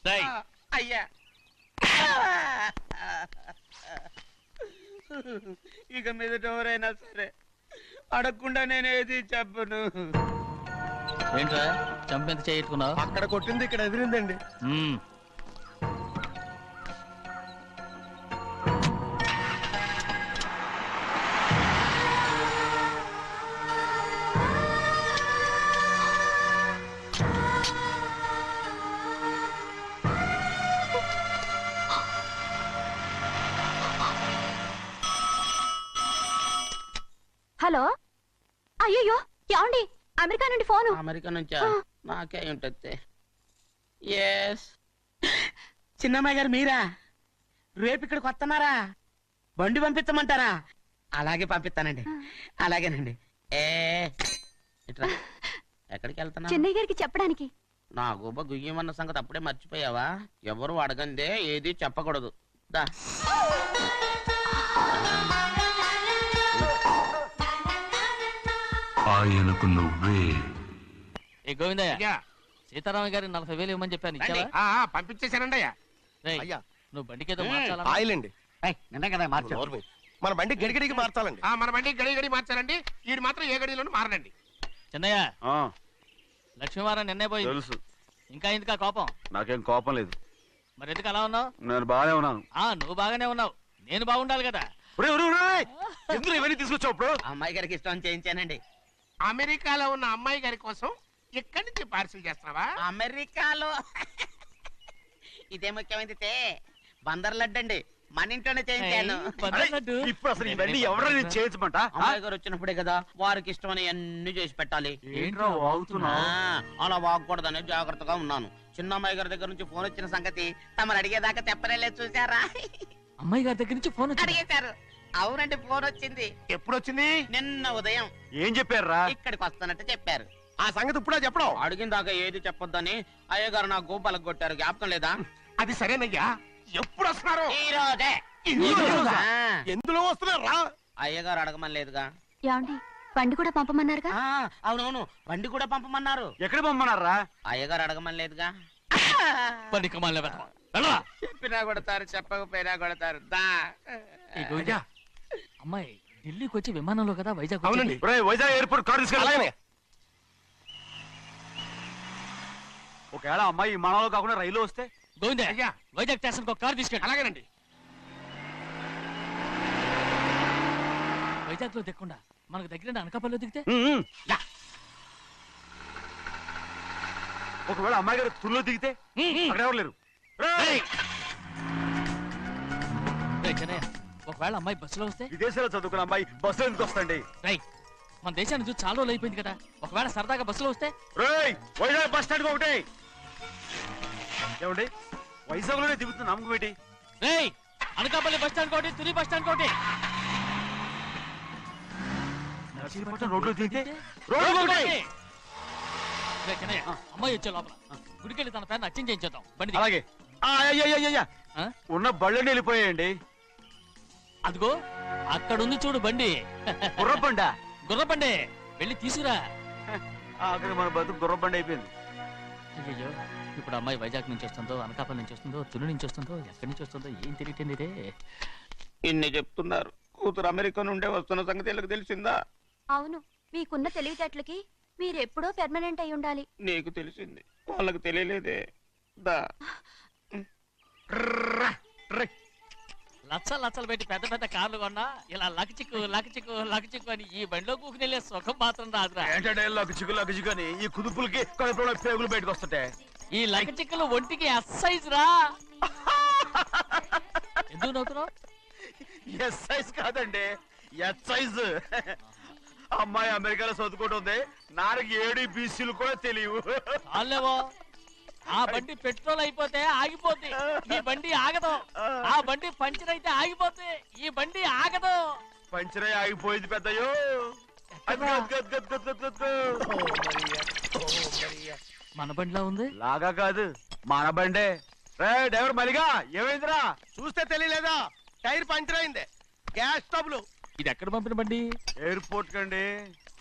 అయ్యా ఇక మీదట ఎవరైనా సరే అడగకుండా నేనేది చెప్పను. ఏంట్రా చంపెంత చేయించుకున్నావు? అక్కడ కొట్టింది ఇక్కడ ఎదిరిందండి. హలో, అయ్యో ఏమండి? అమెరికా నుండి ఫోను. అమెరికా నుంచా? నాకే ఉంటుంది. ఎస్ చిన్నమ్మాయి గారు మీరా? రేపు ఇక్కడికి వస్తున్నారా? బండి పంపిస్తామంటారా? అలాగే పంపిస్తానండి. అలాగేనండి. ఇట్లా ఎక్కడికి వెళ్తున్నా? చెన్నై గారికి చెప్పడానికి. నా గుబ్బ గుయ్యమన్న సంగతి అప్పుడే మర్చిపోయావా? ఎవరు అడగందే ఏది చెప్పకూడదు. దా ఆయనకు నువ్వే. గోవిందయ్య, సీతారామయ్య గారి 40,000 ఇవ్వమని చెప్పాను, ఇచ్చావా? పంపించేశానండి అయ్యా. అయ్యా నువ్వు బండికేదో మార్చాలా? ఆయిల్ అండి. నిన్న కదా మార్చారు. మన బండి గడిగడికి మార్చాలండి. మన బండి గడి మార్చాలండి. వీడు మాత్రం ఏ గడిలోనూ మారనండి. చిన్నయ్య, లక్ష్మీవారం నిన్నే పోయింది. తెలుసు. ఇంకా ఎందుకా కోపం? నాకేం కోపం లేదు. మరి ఎందుకు అలా ఉన్నావు? నేను బాగానే ఉన్నాను. నువ్వు బాగానే ఉన్నావు, నేను బాగుండాలి కదా. ఎందుకు ఇవన్నీ తీసుకొచ్చావు? ఇప్పుడు అమ్మాయి గారికి ఇష్టం చేయించానండి. అమెరికాలో ఉన్న అమ్మాయి గారి కోసం ఇక్కడి నుంచి పార్సిల్ చేస్తున్నావా? అమెరికాలో ఇదే ముఖ్యమైనది. బందర్ లడ్డు అండి, మన ఇంట్లోనే చేయించాను. ఇప్పుడు అసలు ఇవన్నీ ఎవరైనా చేయించమంట? అమ్మాయి గారు వచ్చినప్పుడే కదా వారికి ఇష్టమని అన్ని చేసి పెట్టాలి. అలా వాగకూడదని జాగ్రత్తగా ఉన్నాను. చిన్న అమ్మాయి గారి దగ్గర నుంచి ఫోన్ వచ్చిన సంగతి తమరు అడిగేదాకా చెప్పలేదు. చూసారా? అమ్మాయి గారి దగ్గర నుంచి ఫోన్ అడిగేశారు. అవునండి, ఫోన్ వచ్చింది. ఎప్పుడు వచ్చింది? నిన్న ఉదయం. ఏం చెప్పారా? ఇక్కడికి వస్తానంటే చెప్పారు. ఆ సంగతి ఇప్పుడే చెప్పడం. అడిగిన దాకా ఏది చెప్పొద్దని అయ్యగారు నా గోపాలకు కొట్టారు. జ్ఞాపకం లేదా? అది సరేనయ్యా, ఎప్పుడు వస్తున్నారు? ఈ రోజే. ఎందులో వస్తున్నారా? అయ్యగారు అడగమని లేదుగా. ఏమండి, బండి కూడా పంపమన్నారుగా? అవునవును, బండి కూడా పంపమన్నారు. ఎక్కడ పంపమన్నారా? అయ్యగారు అడగమని లేదుగా. చెప్పినా కొడతారు, చెప్పకపోయినా కొడతారు. దా అమ్మాయి ఢిల్లీకి వచ్చి విమానంలో కదా వైజాగ్. అవునండి. వైజాగ్ ఎయిర్పోర్ట్ కార్ తీసుకెళ్ళాలి. ఒకవేళ అమ్మాయి విమానంలో కాకుండా రైలు వస్తే? గోవింద, వైజాగ్ స్టేషన్ కార్ తీసుకెళ్ళి. అలాగేనండి. వైజాగ్ లో దిక్కుండా మనకు దగ్గర అనకాపల్లిలో దిగితే? ఒకవేళ అమ్మాయి గారు తుల్లో దిగితే? అక్కడ ఎవరు లేరు. ఒకవేళ అమ్మాయి బస్సులో వస్తే? విదేశాల్లో చదువుకున్న అమ్మాయి బస్సులో ఎందుకు వస్తండి? మన దేశాన్ని చూసి చాలా రోజులు అయిపోయింది కదా. ఒకవేళ సరదాగా బస్సులో వస్తే? వైజాగ్ బస్ స్టాండ్ ఒకటి. ఏమండి, వైజాగ్ లోనే దిగుతుంది నమ్మకం ఏంటి? అనకాపల్లి బస్ స్టాండ్ కోటి, తుని బస్ స్టాండ్ కోటి. రోడ్లో దిగితే అమ్మాయి వచ్చే లోపల గుడికెళ్ళి తన పేరుని అచ్చం చేయించేద్దాం. బండి అలాగే. ఉన్న బళ్ళని వెళ్ళిపోయాయండి. అదిగో అక్కడుంది చూడు బండి. గుర్రబండ. గుర్రబండి, వెళ్ళి తీసుకురా. అక్కడ మన బతుకు గుర్రబండి అయిపోయింది. అయ్యో, ఇప్పుడు అమ్మాయి వైజాగ్ నుంచి వస్తుందో, అనకాపల్లి నుంచి వస్తుందో, తుని నుంచి వస్తుందో, ఎక్కడి నుంచి వస్తుందో ఏం తెలియటండి. ఇన్ని చెప్తున్నారు, కూతురు అమెరికా నుండే వస్తున్న సంగతి వీళ్ళకి తెలిసిందా? అవును, మీకున్న తెలివితేటలకి మీరెప్పుడో పెర్మనెంట్ అయి ఉండాలి. నీకు తెలిసింది, వాళ్ళకి తెలియలేదే. దా లచ్చలు పెట్టి పెద్ద పెద్ద కార్లు కొన్నా ఇలా లకచిక్కు అని ఈ బండిలో కూకుని వెళ్ళే సుఖం మాత్రం రాదురా. ఏంటంటే లకచిక్కు అని ఈ కుదుపులకి కడుపులో పేగులు బయటకు వస్తుంటే ఈ లకచిక్కులు ఒంటికి ఎక్సైజ్ రా. ఎందుకు నవ్వుతున్నావు? ఎక్సైజ్ కాదండి, ఎక్సైజ్. అమ్మాయి అమెరికాలో చదువుకుంటుంది, నాకు 7 BCలు కూడా తెలియవు. చాలేవో, ఆ బండి పెట్రోల్ అయిపోతే ఆగిపోద్ది, ఈ బండి ఆగదు. ఆ బండి పంచర్ అయితే ఆగిపోద్ది, ఈ బండి ఆగదు. పంచర్ అయి ఆగిపోయింది పెద్దయ్యో. మన బండిలా ఉంది. లాగా కాదు, మన బండే. డ్రైవర్ మలిగా, ఏమైందిరా? చూస్తే తెలియలేదా? టైర్ పంచర్ అయింది. Gas trouble. ఇది ఎక్కడ పంపిన బండి? ఎయిర్పోర్ట్ కండి.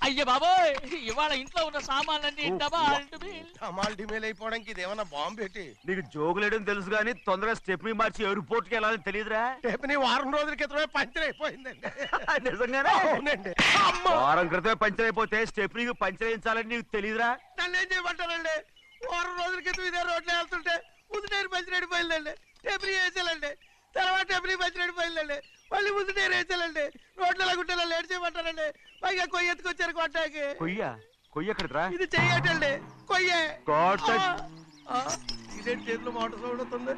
అయ్య బాబోయ్, ఇవాళ ఇంట్లో ఉన్న సామాన్లన్నీ డబల్ డుబిల్. అమాల్ డిమేల్ అయిపోవడానికి ఇదేమన్నా బాంబు పెట్టి నీకు జోగులేయడం తెలుసు కానీ తొందరగా స్టెప్ని మార్చి ఎయిర్పోర్ట్ కి వెళ్ళాలని తెలియదురా? టేపుని వారం రోజుల క్రితమే పంచర్ అయిపోయిందండి. నిజంగానే అవునండి. అమ్మో! వారం క్రితమే పంచర్ అయిపోతే స్టెప్నీకి పంచర్ వేయించాలని నీకు తెలియదురా? నన్ను ఏం చేయమంటారండి? వారం రోజుల క్రితం ఇదే రోడ్లో వెళ్తుంటే ముందు నేను పంచర్ అయిపోయిందండి. టేపుని వేసేయాలండి, తర్వాత టేపుని పంచర్ అయిపోయిందండి, మళ్ళీ ముందు నేను వేసేయాలండి. రోడ్లు ఎలాగుంటే లేట్ చేయమంటారండి. పైగా కొయ్య ఎత్తుకొచ్చారు కొట్టాకి. కొయ్య ఎక్కడిరా? ఇది చెయ్యటండి, కొయ్యే. God touch. ఇదే చేతిలో మోటార్ సౌండ్ అవుతుంది.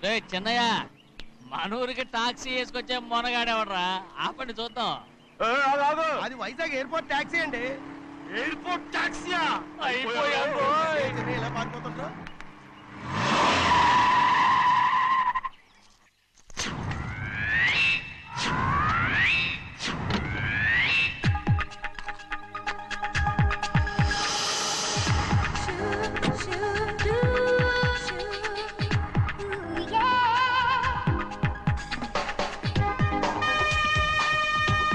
రే చిన్నయ్య, మనూరికి టాక్సీ వేసుకొచ్చే మొనగాడేవడరా? ఆపండి చూద్దాం. అది వైజాగ్ ఎయిర్పోర్ట్ ట్యాక్సీ అండి. ఎయిర్పోర్ట్ టాక్సీయా? ఇలా పారిపోతుండ్రా?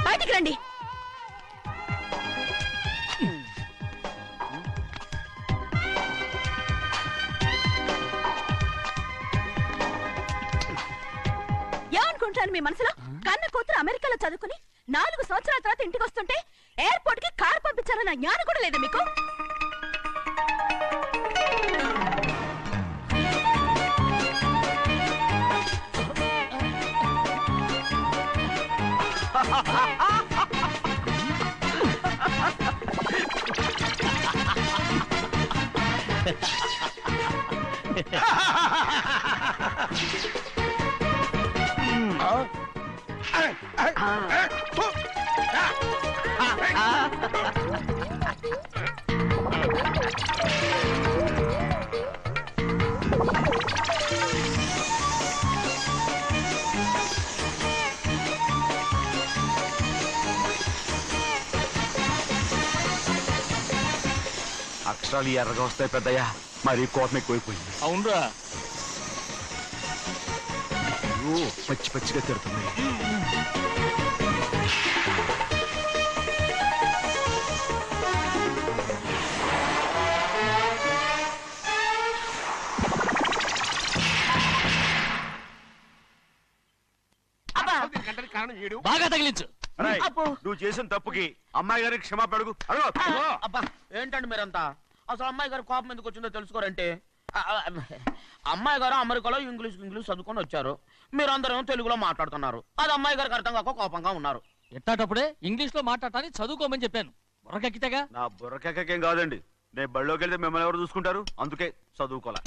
బయటికి రండి. ఏమనుకుంటాను మీ మనసులో? కన్న కూతురు అమెరికాలో చదువుకుని 4 సంవత్సరాల తర్వాత ఇంటికి వస్తుంటే ఎయిర్పోర్ట్ కి కార్ పంపించాలన్న జ్ఞానం కూడా లేదా మీకు? అక్షరాలు ఎర్రగా వస్తాయి పెద్దయ్యా, మరి కోపం ఎక్కువైపోయింది. అవునరా, పచ్చి పచ్చిగా తిడుతుంది. దీనికంటే కారణం ఏడు. బాగా తగిలించు. అరేయ్, నువ్వు చేసిన తప్పుకి అమ్మాయి గారికి క్షమాపణ అడుగు. అబ్బా ఏంటండి మీరంతా? అసలు అమ్మాయి గారు కోపం ఎందుకు వచ్చిందో తెలుసుకోరంటే, అమ్మాయి గారు అమెరికాలో ఇంగ్లీష్ చదువుకొని వచ్చారు, మీరందరూ తెలుగులో మాట్లాడుతున్నారు. అది అమ్మాయి గారికి అర్థం కాక కోపంగా ఉన్నారు. ఎట్టాటప్పుడే ఇంగ్లీష్ లో మాట్లాడటానికి చదువుకోమని చెప్పాను. బుర్రకెక్కితేగా. నా బుర్రకేకేం కాదండి, నేను బళ్ళోకి వెళ్తే మిమ్మల్ని ఎవరు చూసుకుంటారు? అందుకే చదువుకోలే.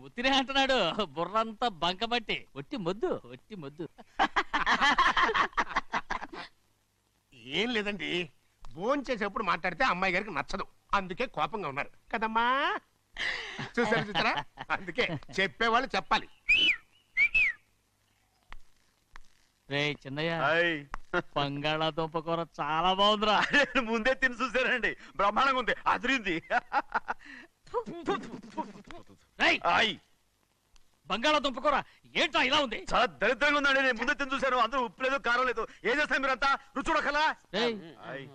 ఉత్తినే అంటున్నాడు, బుర్రంతా బంకబట్టి. ఒట్టి మొద్దు, ఒట్టి మొద్దు. ఏం లేదండి, భోజనం చేసేప్పుడు మాట్లాడితే అమ్మాయి గారికి నచ్చదు, అందుకే కోపంగా ఉన్నారు కదమ్మా. చూసారా? అందుకే చెప్పేవాళ్ళు చెప్పాలి. రే చిన్నయ్య, హాయ్. బంగాళాదుంప కూర చాలా బాగుందిరా. నేను ముందే తిని చూసానండి, బ్రహ్మాండంగా ఉంది, అదిరింది. రేయ్, హాయ్. బంగాళాదుంప కూర ఏంట్రా ఇలా ఉంది? చాలా దరిద్రంగా ఉందండి, నేను ముందే తిని చూశాను. అందరూ ఉప్పు లేదు, కారం లేదు. ఏం చేస్తాను మీరంతా? రుచి చూడకలా. రేయ్, హాయ్.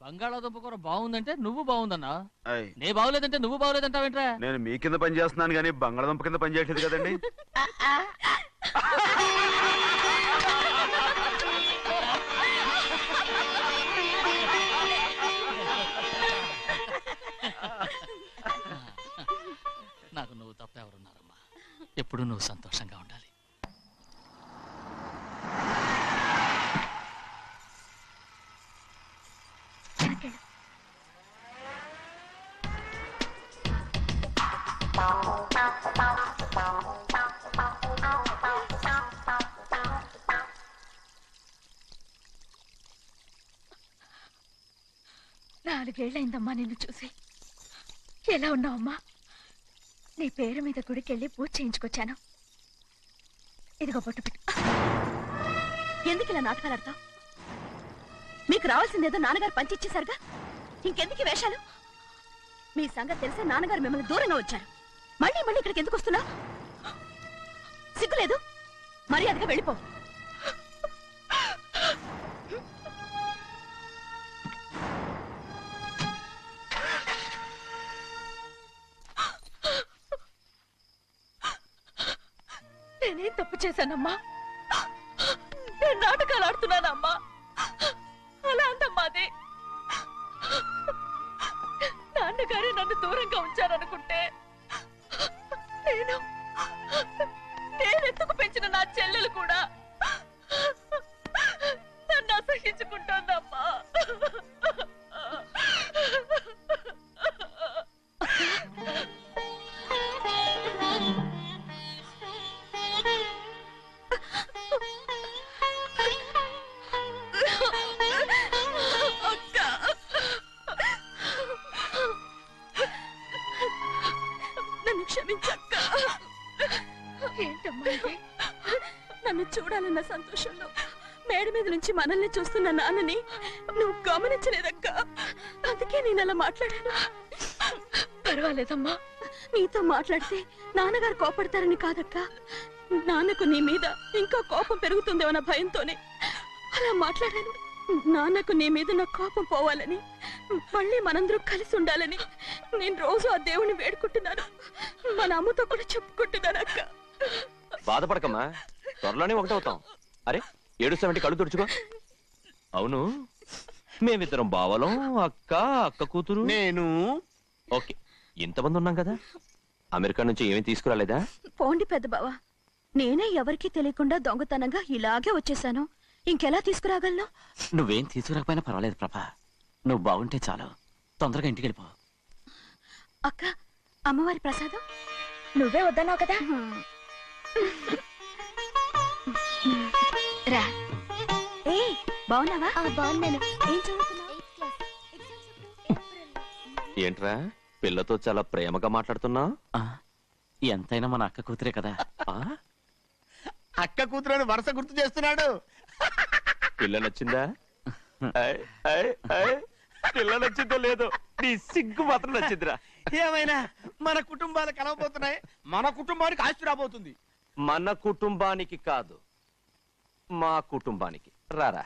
బంగాళాదుంప కూర బాగుందంటే నువ్వు బాగుందన్నా, హాయ్. నే బాగులేదంటే నువ్వు బాగులేదంటావేంట్రా? నేను మీ కింద పని చేస్తున్నాను కానీ బంగాళదుంప కింద పని చేయట్లేదు కదండి. నాకు నువ్వు తప్ప ఎవరున్నారమ్మా? ఎప్పుడు నువ్వు సంతోషంగా ఉండాలి. నాలుగేళ్లైందమ్మా నిన్ను చూసి. ఎలా ఉన్నావమ్మా? నీ పేరు మీద గుడికెళ్ళి పూజ చేయించుకొచ్చాను. ఇదిగో బొట్టు పెట్టు. ఎందుకు ఇలా నాటకాలు ఆడతావు? మీకు రావాల్సిందేదో నాన్నగారు పంచిచ్చేశారుగా, ఇంకెందుకు వేషాలు? మీ సంగతి తెలిసే నాన్నగారు మిమ్మల్ని దూరంగా వచ్చారు. మళ్ళీ మళ్ళీ ఇక్కడికి ఎందుకు వస్తున్నా? సిగ్గులేదు? మర్యాదగా వెళ్ళిపో. నేనేం తప్పు చేశానమ్మా? నేను నాటకాలు ఆడుతున్నానమ్మా. అలా అందమ్మా అది. నాన్నగారే నన్ను దూరంగా ఉంచారనుకుంటే నేనెత్తుకు పెంచిన నా చెల్లెలు కూడా నన్ను అసహించుకుంటోందమ్మా. నన్ను క్షమించక్క. ఏంటమ్మా ఇది? నన్ను చూడాలన్న సంతోషంలో మేడ మీద నుంచి మనల్ని చూస్తున్న నాన్నని నువ్వు గమనించలేదక్క. అందుకే నేను అలా మాట్లాడాను. పర్వాలేదమ్మా. నీతో మాట్లాడితే నాన్నగారు కోపడతారని కాదక్క. నాన్నకు నీ మీద ఇంకా కోపం పెరుగుతుందేమన్న భయంతోనే అలా మాట్లాడాను. నాన్నకు నీ మీద నా కోపం పోవాలని, మళ్ళీ మనందరం కలిసి ఉండాలని నేను రోజు ఆ దేవుని వేడుకుంటున్నాను. మన అమ్మతో కూడా చెప్పుకుంటున్నాను అక్క. బాధపడకమ్మా, త్వరలోనే ఒకటవుతాం. అరే ఏడుస్తామంటే కళ్ళు తుడుచుకో. అవును, మేమిద్దరం బావలం, అక్క అక్క కూతురు నేను. ఓకే, ఇంతమంది ఉన్నాం కదా. అమెరికా నుంచి ఏమీ తీసుకురాలేదా? పోండి పెద్ద బావా, నేనే ఎవరికీ తెలియకుండా దొంగతనంగా ఇలాగే వచ్చేసాను. ఇంకెలా తీసుకురాగలను? నువ్వేం తీసుకురాకపోయినా పర్వాలేదు ప్రభా, నువ్వు బాగుంటే చాలు. తొందరగా ఇంటికి వెళ్ళిపో. అక్క, అమ్మవారి ప్రసాదం నువ్వే వద్దన్నావు కదా. రా. ఏ బాగున్నావా? బాగున్నాను. ఏం చదువుతున్నావు? ఏంట్రా పిల్లతో చాలా ప్రేమగా మాట్లాడుతున్నావు? ఎంతైనా మన అక్క కూతురే కదా. అక్క కూతురు వరుస గుర్తు చేస్తున్నాడు. పిల్ల నచ్చిందా? పిల్ల నచ్చిందో లేదో, నీ సిగ్గు మాత్రం నచ్చిందిరా. ఏమైనా మన కుటుంబాలు కలవబోతున్నాయి. మన కుటుంబానికి ఆస్తి రాబోతుంది. మన కుటుంబానికి కాదు, మా కుటుంబానికి. రారా.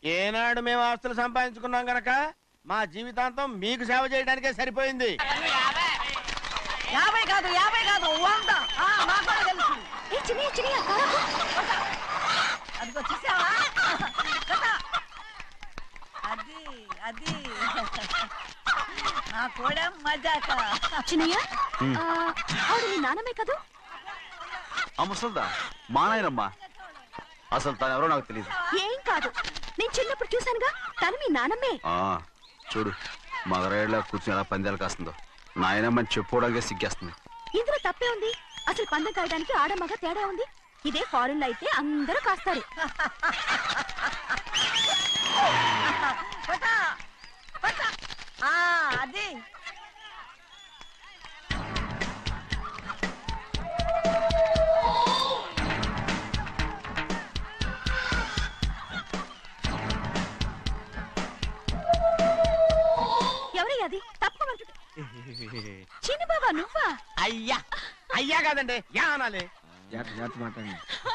ఏనాడు మేము ఆస్తులు సంపాదించుకున్నాం గనక మా జీవితాంతం మీకు సేవ చేయడానికే సరిపోయింది. 50 కాదు 100. నాకు కూడా తెలుసు. అదిగో చూసావా? అది అది నా కూడా మజాక. చిన్నయ్య, ఆవిడ నీ నాన్నమే కదా? ముసల్దా మా నాయనమ్మా. అసలు తను ఎవరో నాకు తెలియదు. ఏం కాదు, నేను చిన్నప్పుడు చూశానుగా, తను మీ నాన్నమ్మే. చూడు మగరాయిలా కూర్చుని ఎలా పందాలు కాస్తుందో. నాయనమ్మని చెప్పుకోవడానికి సిగ్గేస్తుంది. ఇందులో తప్పే ఉంది? అసలు పందెం కాయడానికి ఆడమగ తేడా ఉంది. ఇదే ఫారెన్ లో అయితే అందరూ కాస్తారు. అది ఎవరయ్యా అది? తప్పమంటు. చిన్న బాబా నువ్వా? అయ్యా అయ్యా కాదండి, యా అనాలి.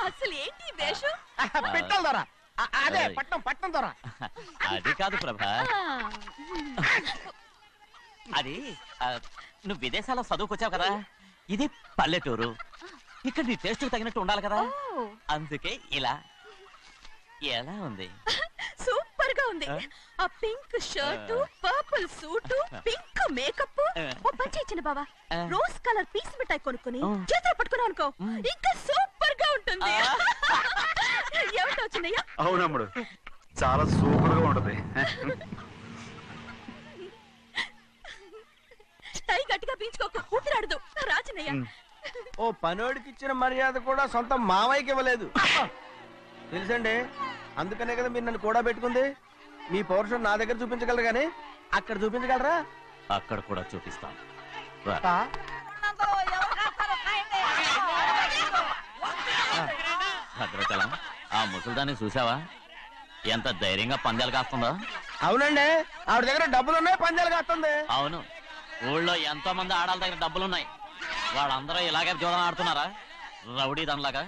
అసలు ఏంటి వేషం? పెట్టాలి దొర. అదే పట్నం దొర. అది కాదు ప్రభా, అది నువ్వు విదేశాల్లో చదువుకొచ్చావు కదా, ఇది పల్లెటూరు. ఇక్కడ నీ టేస్ట్ తగినట్టు ఉండాలి కదా, అందుకే ఇలా. ఎలా ఉంది? సూపర్ గా ఉంది. ఆ pink shirt, purple suit, pink makeup. ఓ పని ఇచ్చిన బావా, రోజ్ కలర్ పీస్ మిఠాయి కొనుక్కుని చేతిలో పట్టుకున్నావు అనుకో, ఇంకా సూపర్ గా ఉంటుంది. ఏమిటో చిన్నయ్య? అవునమ్ముడు, చాలా సూపర్ గా ఉంటది. టై గట్టిగా పీంచుకోకు, ఊపిరాడదు. రా చిన్నయ్య. ఓ పనోడికి ఇచ్చిన మర్యాద కూడా సొంత మావయ్యకి ఇవ్వలేదు తెలుసండి. అందుకనే కదా మీరు నన్ను కూడా పెట్టుకుంది. మీ పౌరుషం నా దగ్గర చూపించగలరు కానీ అక్కడ చూపించగలరా? అక్కడ కూడా చూపిస్తాం. భద్రాచలం, ఆ ముసల్దాన్ని చూసావా? ఎంత ధైర్యంగా పందాలు కాస్తుందో. అవునండి, ఆవిడ దగ్గర డబ్బులున్నాయి, పందాలు కాస్తుంది. అవును, ఊళ్ళో ఎంతో మంది ఆడాళ్ళ దగ్గర డబ్బులున్నాయి. వాళ్ళందరూ ఇలాగే జోదం ఆడుతున్నారా? రౌడీ దానిలాగా.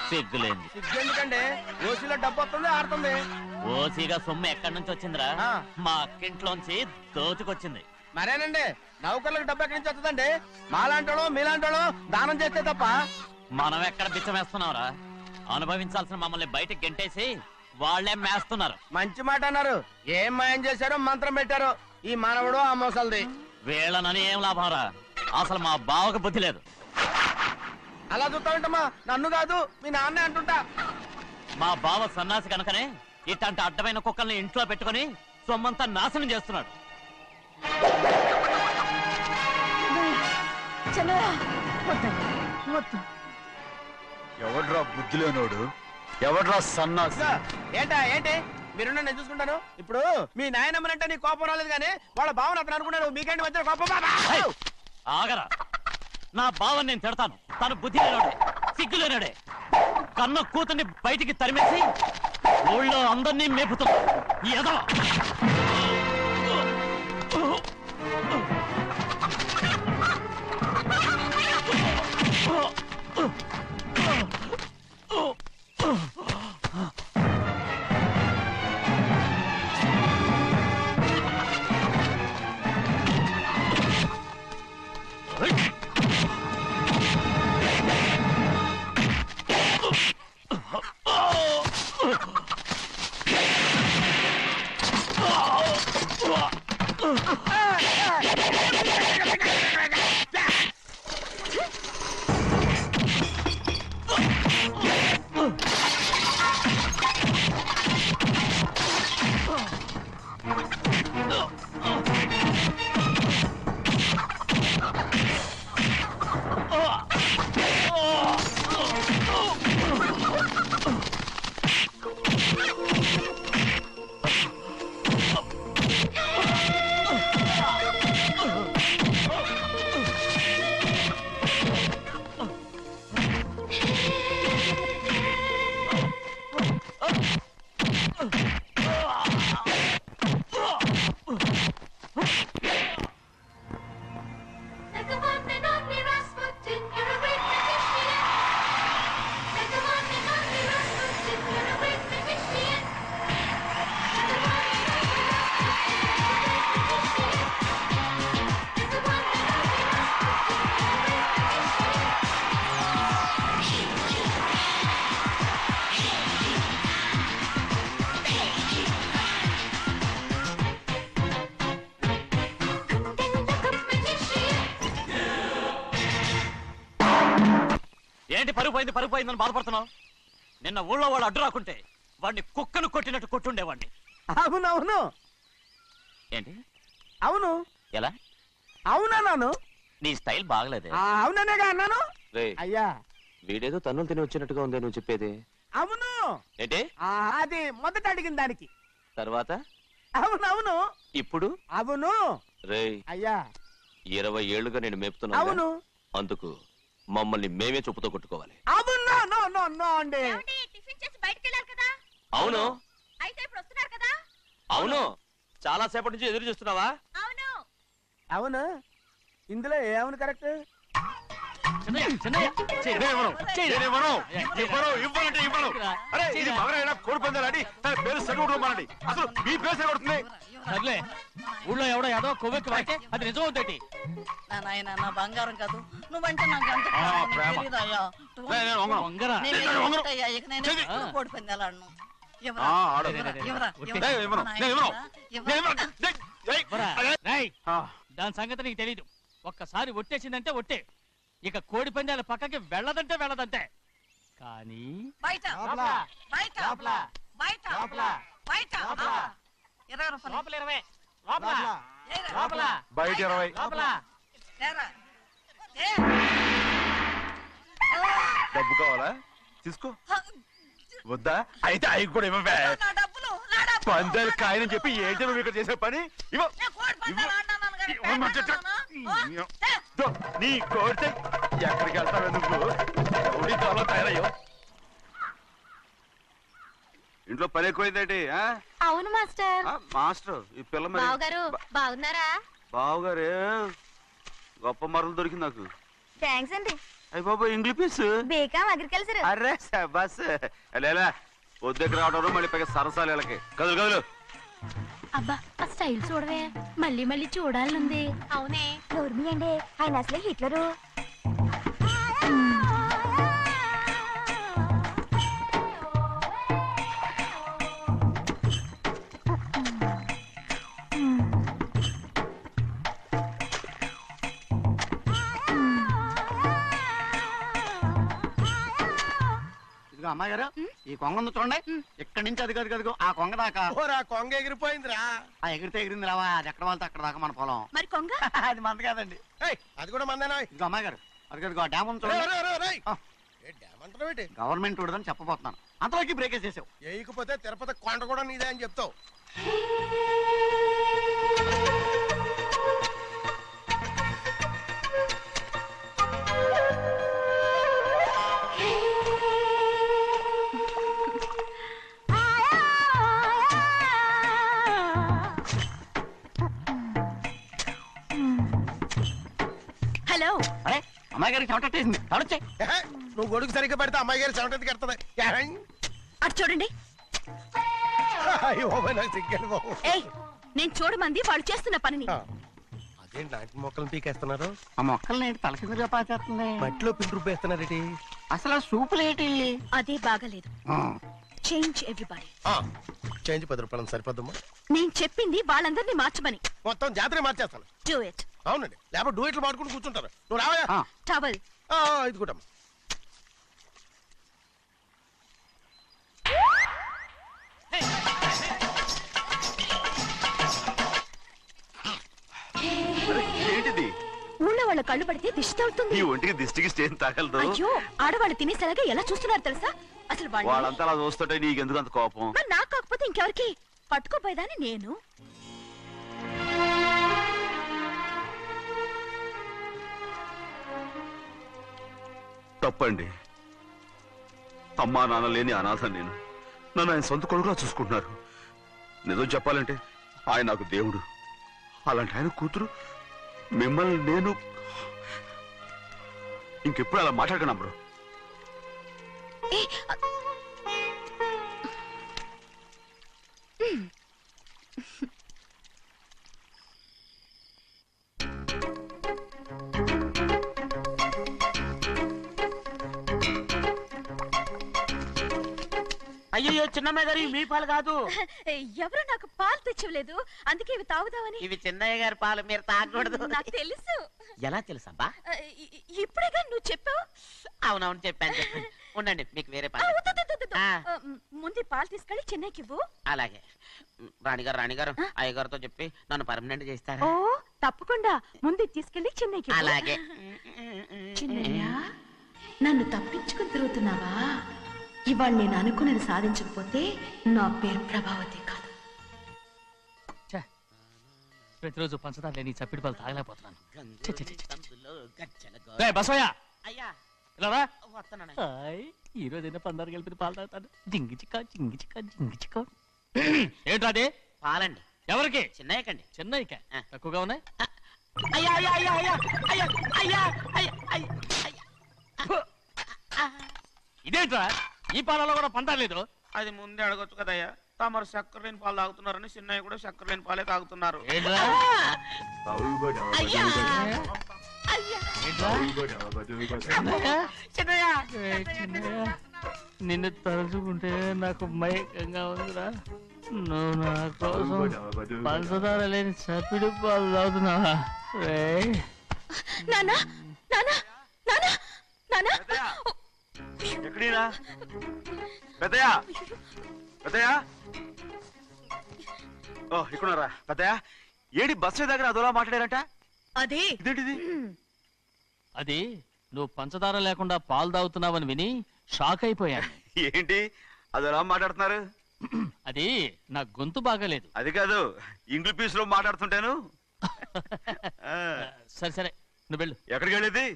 సిగ్గులేంది. ఎందుకంటే ఓసీలో డబ్బు వస్తుంది, ఆడుతుంది. ఓసీగా సొమ్ము ఎక్కడి నుంచి వచ్చిందిరా? మా అక్కింట్లోంచి దోచుకొచ్చింది. మరేనండి నౌకర్లకు డబ్బు ఎక్కడి నుంచి వస్తుందండి మాలాంటోళ్ళు మీలాంటోళ్ళు దానం చేస్తే తప్ప. మనం ఎక్కడ బిచ్చమేస్తున్నావురా? అనుభవించాల్సిన మమ్మల్ని బయటకు గెంటేసి వాళ్ళే మేస్తున్నారు. మంచి మాట అన్నారు. ఏం మాయం చేశారో మంత్రం పెట్టారో ఈ మానవుడు ఆ మోసల్ది. వీళ్ళనని ఏం లాభంరా? అసలు మా బావకు బుద్ధి లేదు. అలా చూస్తా ఉంటామా? నన్ను కాదు మీ నాన్నే అంటుంటా. మా బావ సన్నాసి కనుకనే ఇట్లాంటి అడ్డమైన కుక్కల్ని ఇంట్లో పెట్టుకుని సొమ్మంతా నాశనం చేస్తున్నాడు. ఎవడ్రా బుద్ధి లేనోడు? ఎవడ్రా సన్నాసి? ఏంటి మీరు నేను చూసుకుంటాను. ఇప్పుడు మీ నాయనమ్మనంటే నీ కోపం రాలేదు కానీ వాళ్ళ భావన అతను అనుకున్నాడు. మీకేంటి వచ్చిన కోపం? ఆగరా, నా బావని నేను తిడతాను. తను బుద్ధి లేనాడే, సిగ్గు లేనాడే. కన్న కూతుర్ని బయటికి తరిమేసి ఊళ్ళో అందరినీ మేపుతున్నాడు. ఎదవ ఏంటి పరుగు పోయిందని బాధపడుతున్నావు? నిన్న ఊళ్ళో వాడు అడ్డు రాకుంటే వాడిని కుక్కను కొట్టినట్టు కొట్టుండేవాడిని. అవునవును. ఏంటి? అవును. ఎలా? అవునన్నాను. నీ స్టైల్ బాగలేదే. అవుననేగా అన్నాను. అయ్యా వీడేదో తన్నులు తిని వచ్చినట్టుగా ఉంది నువ్వు చెప్పేది. అవును. ఏంటి? అది మొదట అడిగిన దానికి తర్వాత అవునవును. ఇప్పుడు అవును. రే అయ్యా 20 ఏళ్లుగా నేను మేపుతున్నా. అవును. అందుకు మమ్మల్ని మేమే చెప్పుతో కొట్టుకోవాలి. అవును. నో అండి. టిఫిన్ చేసి బయటికి వెళ్ళారు కదా? అవును. అయితే ఇప్పుడు వస్తున్నారు కదా? అవును. చాలా సేపటి నుంచి ఎదురు చూస్తున్నావా? అవును. అవును. ఇందులో ఏమవును కరెక్ట్? ఊళ్ళో ఎవడో ఏదో కొవ్వెక్కి వాడితే అది నిజం అవుతాయి. నాయన నా బంగారం కాదు నువ్వంటే నాకు అంత తెలీదయ్యా. కోడి పందాలను దాని సంగతి నీకు తెలీదు. ఒక్కసారి ఒట్టేసిందంటే ఒట్టే. ఇక కోడి పందాల పక్కకి వెళ్ళదంటే వెళ్ళదంటే. కానీ బయట బయట బయట బయట 20 రూపాయలు బయట 20. డబ్బు కావాలా? తీసుకో. వద్దా? అయితే అవి కూడా ఇవ్వవే. పందాలు కాయని చెప్పి ఏంటి నువ్వు ఇక్కడ చేసే పని? నీ కోరితే ఎక్కడికి వెళ్తావే నువ్వు? చాలా తయారయ్యో. ఇంట్లో పని ఎక్కువైందేంటి? అవును మాస్టర్. మాస్టర్ ఈ పిల్ల మరి బావగారు బాగున్నారా? బావగారే గొప్ప మరలు దొరికింది నాకు. థ్యాంక్స్ అండి. అయ్యి బాబు ఇంగ్లీష్ పీస్ బీకామ్ అగ్రికల్చర్. అరే బస్ లేదా పొద్దుకి రావడం మళ్ళీ పైగా సరసాలు వీళ్ళకి. కదులు కదులు అబ్బా ఆ స్టైల్ చూడవే మళ్ళీ మళ్ళీ చూడాలనుంది. అవునే నోర్మి అండి, ఆయన అసలే హిట్లరు. అమ్మాయి గారు ఈ కొంగ ఉంది చూడండి, ఇక్కడి నుంచి అది కదిగో ఆ కొంగ దాకా. కొంగ ఎగిరిపోయిందిరా. ఆ ఎగిరితే ఎగిరింది రావా, అది ఎక్కడ వాళ్ళతో అక్కడ దాకా మన పొలం. మరి కొంగ అది మంద కాదండి. అది కూడా మందేనా? ఇదిగో అమ్మాయి గారు అది కదిగో ఆ డ్యామ్ ఉంది చూడండి. గవర్నమెంట్ ఉండదని చెప్పబోతున్నాను, అంతలోకి బ్రేక్ వేసేసావు. వేయకపోతే తిరుపతి కొండ కూడా నీదే అని చెప్తావు. హలో. అరే అమ్మాయి గారికి చెమటేసింది, తడొచ్చే. నువ్వు గొడుగు సరిగ్గా పెడితే అమ్మాయి గారి చెమటెత్తి కడుతుంది. అటు చూడండి. నాకు సిగ్గాను బాబు. ఏయ్, నేను చూడమంది వాళ్ళు చేస్తున్న పనిని. అదేంటి లాంటి మొక్కలను పీకేస్తున్నారు? ఆ మొక్కల్ని ఏంటి తల కిందగా పాచేస్తుంది? మట్టిలో పిండి రూపేస్తున్నారేటి? అసలు ఆ సూపులేటి? అదే బాగలేదు. Change everybody. చేంజ్ 10 రూపాయలు సరిపోద్దమ్మా. నేను చెప్పింది వాళ్ళందరినీ మార్చమని. మొత్తం జాతర మార్చేస్తాను. Do it. అవునండి, లేకపోతే డూయిట్లు పాడుకుంటూ కూర్చుంటారు. నువ్వు రావా? టవల్. ఇది కూడా ఏంటిది? ఊళ్ళో వాళ్ళ కళ్ళు పడితే దిష్టి తగులుతుంది. ఈ ఒంటికి దిష్టికి స్టేన్ తాగలదు. అయ్యో, ఆడవాళ్ళు తినేసేలాగా ఎలా చూస్తున్నారు తెలుసా? అసలు వాళ్ళంతా అలా చూస్తుంటే నీకెందుకు అంత కోపం? మరి నాకు కాకపోతే ఇంకెవరికి? పట్టుకోపోయేదాన్ని నేను. తప్పండి. అమ్మా నాన్న లేని అనాథ నేను. నన్ను ఆయన సొంత కొడుకులా చూసుకుంటున్నారు. నిజం చెప్పాలంటే ఆయన నాకు దేవుడు. అలాంటి ఆయన కూతురు మిమ్మల్ని నేను ఇంకెప్పుడు అలా మాట్లాడగలను బ్రో. అయ్యో చిన్నమ్మాయి గారు, మీ పాలు కాదు. ఎవరు నాకు పాలు తెచ్చివ్వలేదు, అందుకే ఇవి తాగుదామని. ఇవి చిన్నయ్య గారి పాలు, మీరు తాగకూడదు. నాకు తెలుసు. ఎలా తెలుసబ్బా? ఇప్పుడేగా నువ్వు చెప్పావు. అవునవును చెప్పాను. ఉండండి, మీకు వేరే పాలు. ముందు పాలు తీసుకెళ్ళి చెన్నైకి ఇవ్వు. అలాగే. రాణిగారు అయ్యగారితో చెప్పి నన్ను పర్మనెంట్ చేస్తారా? ఓ తప్పకుండా, ముందు తీసుకెళ్ళి చెన్నైకి. అలాగే. చిన్నయ్య, నన్ను తప్పించుకుని తిరుగుతున్నావా? ఇవాళ నేను అనుకున్నది సాధించకపోతే నా పేరు ప్రభావతి కాదు. ప్రతిరోజు పంచదార లేని చప్పిడి పాలు తాగలేకపోతున్నాను. ఈ రోజైనా పందారు కలిపి పాలు తాగుతాను. జింగి చిక్క జింగి చిక్క జింగి చిక్క. ఏంటది? పాలండి. ఎవరికి? చిన్నయ్యకండి. చెన్నైకా? తక్కువగా ఉన్నాయి. అయ్యా అయ్యా అయ్యా అయ్యా అయ్యా అయ్యా అయ్యా. ఇదేంట్రా, ఈ పాలలో కూడా పందాలేదు? అది ముందే అడగొచ్చు కదయ్యా. తమరు చక్కెర లేని పాలు తాగుతున్నారని చిన్నయ్య కూడా చక్కెర లేని పాలే తాగుతున్నారు. నిన్ను తలుచుకుంటే నాకు మైకంగా ఉందిరా. నువ్వు నా కోసం పంచదార లేని చప్పిడి పాలు తాగుతున్నావా? నానా నానా నానా నానా ఎక్కడీనా పెద్దయా? పెద్దయా? ఓ ఇక్కడున్నారా? పెద్దయా, ఏడి బస్సు దగ్గర అదోలా మాట్లాడారంట. అది ఇదేంటిది? అది నువ్వు పంచదార లేకుండా పాలు తాగుతున్నావని విని షాక్ అయిపోయాను. ఏంటి అదోలా మాట్లాడుతున్నారు? అది నా గొంతు బాగాలేదు. అది కాదు, ఇంగ్లీష్ లో మాట్లాడుతుంటాను. సరే సరే, నువ్వు వెళ్ళు. ఎక్కడికి వెళ్ళేది?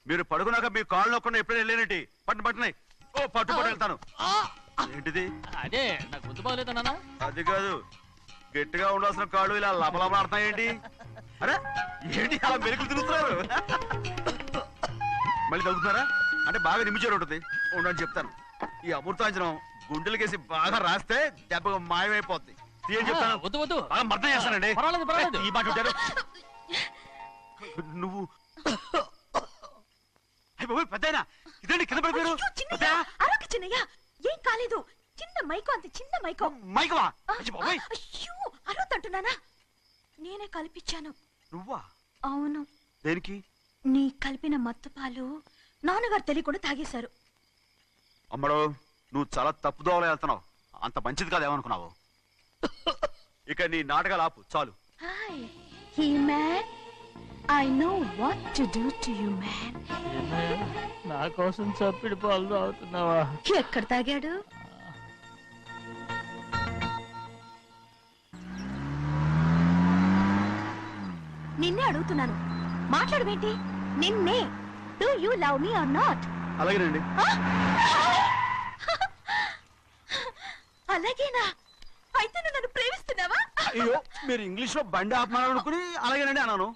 మీరు పడుకున్నాక మీ కాళ్ళు నొక్కకుండా ఎప్పుడైనా వెళ్ళేనటి? పట్టునాయి. ఓ పట్టు వెళ్తాను. ఏంటిది? అదే నా గొంతు బాగలేదు నాన్న. అది కాదు, గట్టిగా ఉండాల్సిన కాళ్ళు ఇలా లపలపడుతున్నాయేంటి? అరే ఏంటి అలా మెరుకులు తిరుగుతున్నారు? మళ్ళీ తగ్గుతున్నారా? అంటే బాగా నిమిషాలు ఉంటుంది. ఉండని చెప్తాను. ఈ అమృతాంజనం గుండెలకేసి బాగా రాస్తే దెబ్బగా మాయమైపోద్ది. ఏం చెప్తాను వద్దు వద్దు బాగా మర్దం చేస్తానండి పర్వాలేదు పర్వాలేదు ఈ మాట ఉంటారు నువ్వు పెద్దయినా ఇదండి కింద పడిపోయారు అయ్యో, చిన్నయ్య, అరొక చిన్నయ్య, ఏం కాలేదు. చిన్న మైకో, అంత చిన్న మైకో. మైకవా అయ్యో, అరవద్దంటున్నానా? నేనే కల్పించాను. నువ్వా? అవును. దేనికి? నీ కలిపిన మత్తు పాలు నాన్నగారు తెలియకుండా తాగేశారు. అమ్మడో, నువ్వు చాలా తప్పుదోవలో వెళ్తున్నావు. అంత మంచిది కాదు ఏమనుకున్నావు. ఇక నీ నాటకాలు ఆపు చాలు. Hi he man, I know what to do to you man. నా కోసం చప్పిడి పాలు తాగుతున్నావా? ఎక్కడ తాగాడు? నిన్నే అడుగుతున్నాను, మాట్లాడవేంటి? నిన్నే. Do you love me or not? అలాగేనండి. అలాగేనా? అయితే నువ్వు నన్ను ప్రేమిస్తున్నావా? అయ్యో, మీరు ఇంగ్లీష్ లో బండి ఆపమాలనుకుని అలాగేనండి అన్నాను.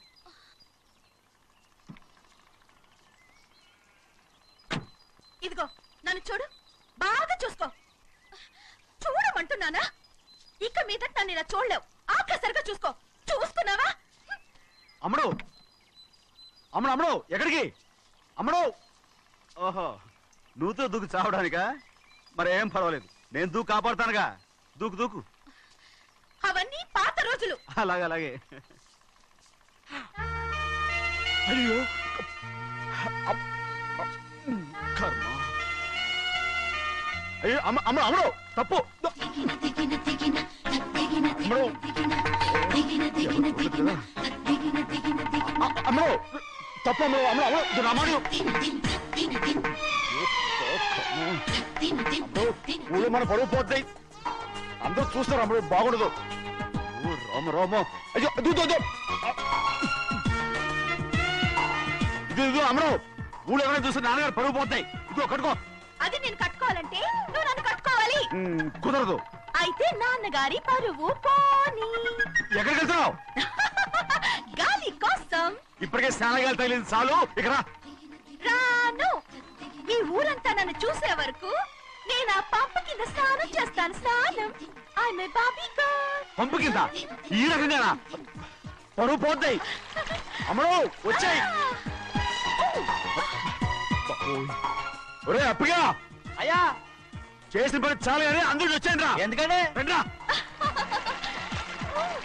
ఇదిగో నన్ను చూడు, బాగా చూసుకో. చూడమంటున్నానా? ఇక మీద నన్ను ఇలా చూడలేవు. ఆఖసరిగా చూసుకో. చూసుకున్నావా? అమ్మడు అమ్మడు అమ్మడు ఎక్కడికి? అమ్మడు, ఓహో నువ్వుతో దూకు చావడానికా? మరేం పర్వాలేదు, నేను దూకు కాపాడుతానుగా. దూకు దూకు. అవన్నీ పాత రోజులు. అలాగే అలాగే. అయ్యో కర్మ. అయ్యో అమ్మ అమ్మ అమ్మడు తప్పు. అమ్మడు అమ్మడు తప్పు. అమ్మడు అమ్మడు అమ్మడు రామాడు. ఊళ్ళో మన పడుగు పోతాయి, అందరూ చూస్తారు. అమ్మడు బాగుండదు. రామ రామ. అయ్యో ఇది అమ్మడు, ఊళ్ళో ఎవరైనా చూస్తే నాన్నగారు పరుగు పోతాయి. ఇదిగో కట్టుకో. అది నేను కట్టుకోవాలంటే నువ్వు నన్ను కట్టుకోవాలి. కుదరదు. అయితే నాన్నగారి పరువు పోనీ. ఎక్కడికి వెళ్తున్నావు? గాలి కోసం. ఇప్పటికే స్నానగాలు తగిలింది చాలు. ఇక్కడ రాను. ఈ ఊరంతా నన్ను చూసే వరకు నేను ఆ పంపు కింద స్నానం చేస్తాను. స్నానం. I'm a Barbie girl. పంపు కింద ఈ రకంగా పరువు పోతాయి. అమ్మడు వచ్చాయి. ఒరే అప్పగా అయ్యా చేసిన పని చాలు కానీ అందరికి వచ్చాను రా. ఎందుకంటే రండి రా.